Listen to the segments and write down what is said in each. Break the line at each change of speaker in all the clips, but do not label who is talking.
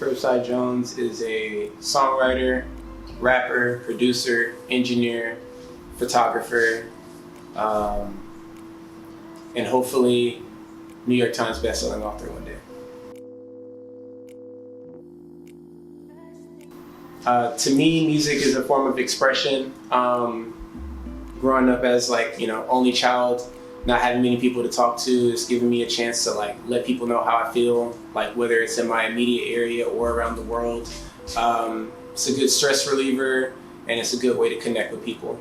Curbside Jones is a songwriter, rapper, producer, engineer, photographer, and hopefully New York Times bestselling author one day. To me, music is a form of expression. Growing up as only child, not having many people to talk to, it's given me a chance to let people know how I feel, whether it's in my immediate area or around the world. It's a good stress reliever, and it's a good way to connect with people.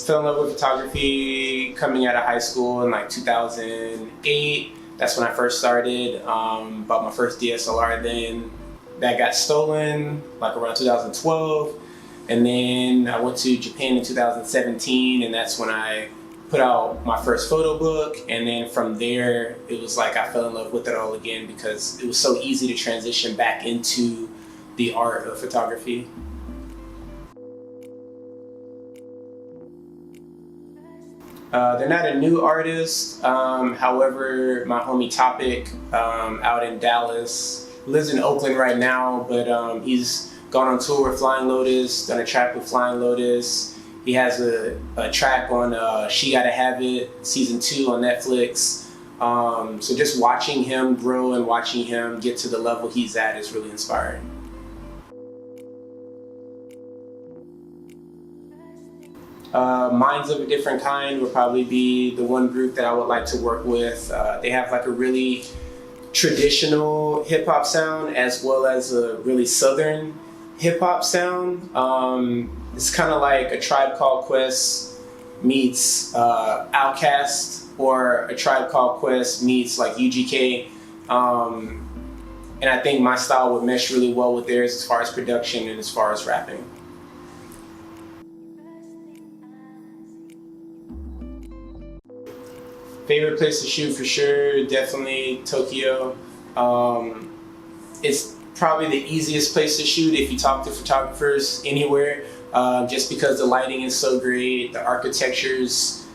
Fell in love with photography coming out of high school in 2008. That's when I first started. Bought my first DSLR then. That got stolen around 2012. And then I went to Japan in 2017, and that's when I put out my first photo book. And then from there, it was I fell in love with it all again because it was so easy to transition back into the art of photography. They're not a new artist. However, my homie Topic out in Dallas lives in Oakland right now, but he's gone on tour with Flying Lotus, done a track with Flying Lotus. He has a track on She Gotta Have It, season 2 on Netflix. So just watching him grow and watching him get to the level he's at is really inspiring. Minds of a Different Kind would probably be the one group that I would like to work with. They have a really traditional hip-hop sound as well as a really southern hip-hop sound. It's kind of like a Tribe Called Quest meets Outkast, or a Tribe Called Quest meets UGK. And I think my style would mesh really well with theirs as far as production and as far as rapping. Favorite place to shoot for sure, definitely Tokyo. It's probably the easiest place to shoot if you talk to photographers anywhere, just because the lighting is so great, the architecture's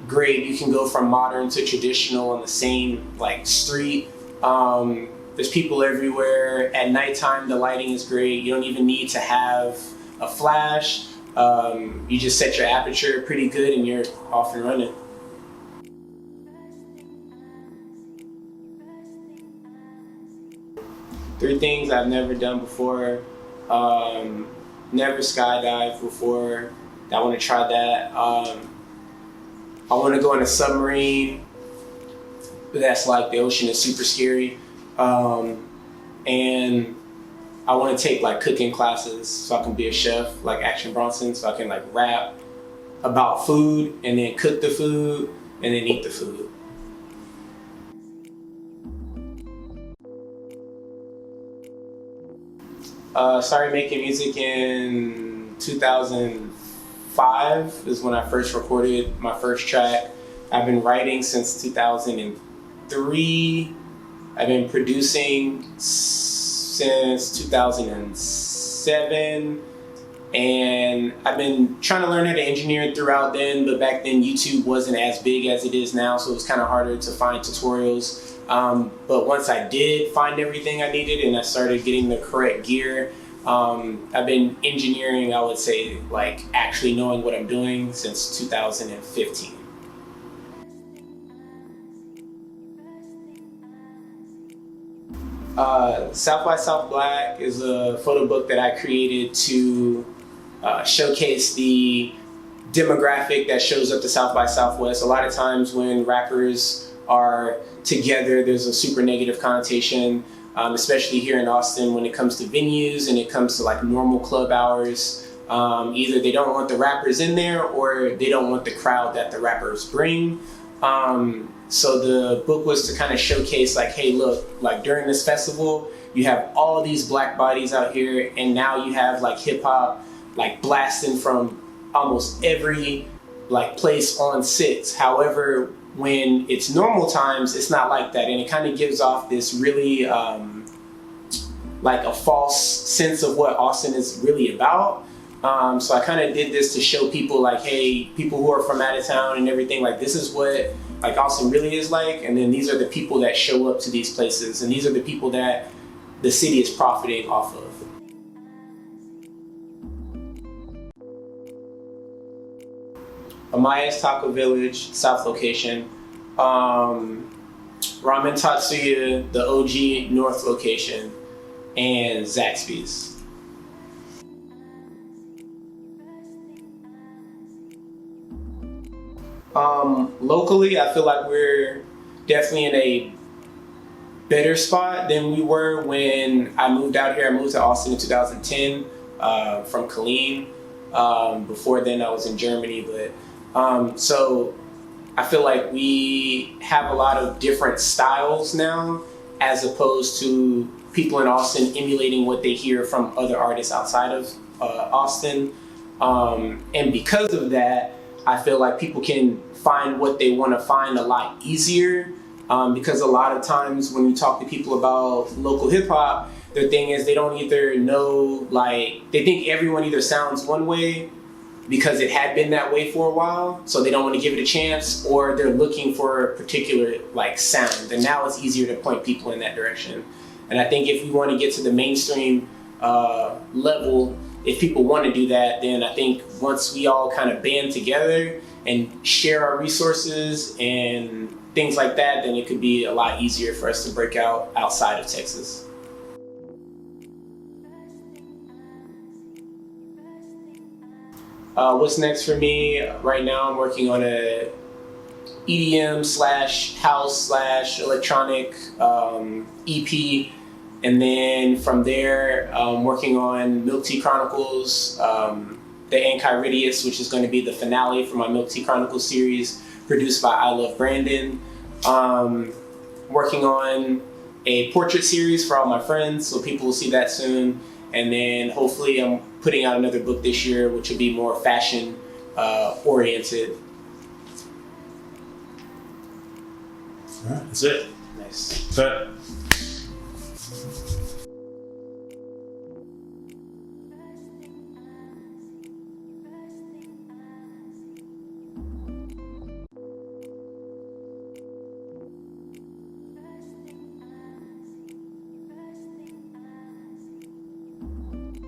great. You can go from modern to traditional on the same street. There's people everywhere. At nighttime, the lighting is great. You don't even need to have a flash. You just set your aperture pretty good and you're off and running. Three things I've never done before. Never skydived before. I want to try that. I want to go in a submarine. That's the ocean is super scary. And I want to take cooking classes so I can be a chef, like Action Bronson, so I can rap about food and then cook the food and then eat the food. Started making music in 2005 is when I first recorded my first track. I've been writing since 2003. I've been producing since 2007. And I've been trying to learn how to engineer throughout then, but back then YouTube wasn't as big as it is now, so it was kind of harder to find tutorials. But once I did find everything I needed and I started getting the correct gear, I've been engineering, I would say, actually knowing what I'm doing since 2015. South by South Black is a photo book that I created to showcase the demographic that shows up to South by Southwest. A lot of times when rappers are together, there's a super negative connotation, especially here in Austin when it comes to venues and it comes to normal club hours. Either they don't want the rappers in there or they don't want the crowd that the rappers bring. So the book was to kind of showcase hey, look, during this festival, you have all these black bodies out here, and now you have hip hop blasting from almost every place on 6. However, when it's normal times, it's not like that, and it kind of gives off this really a false sense of what Austin is really about. So I kind of did this to show people hey, people who are from out of town and everything, this is what like Austin really is like, and then these are the people that show up to these places, and these are the people that the city is profiting off of. Amaya's Taco Village, South location. Ramen Tatsuya, the OG North location, and Zaxby's. Locally, I feel like we're definitely in a better spot than we were when I moved out here. I moved to Austin in 2010 from Killeen. Before then, I was in Germany, but so I feel like we have a lot of different styles now, as opposed to people in Austin emulating what they hear from other artists outside of Austin. And because of that, I feel like people can find what they want to find a lot easier, because a lot of times when you talk to people about local hip hop, their thing is they don't either know, like, they think everyone either sounds one way because it had been that way for a while, so they don't want to give it a chance, or they're looking for a particular like sound, and now it's easier to point people in that direction. And I think if we want to get to the mainstream level, if people want to do that, then I think once we all kind of band together and share our resources and things like that, then it could be a lot easier for us to break out outside of Texas. What's next for me? Right now I'm working on a EDM / house / electronic EP. And then from there, working on Milk Tea Chronicles, the Ankyridius, which is going to be the finale for my Milk Tea Chronicles series, produced by I Love Brandon. Working on a portrait series for all my friends, so people will see that soon. And then hopefully I'm putting out another book this year, which will be more fashion oriented.
All right, that's it.
Nice.
But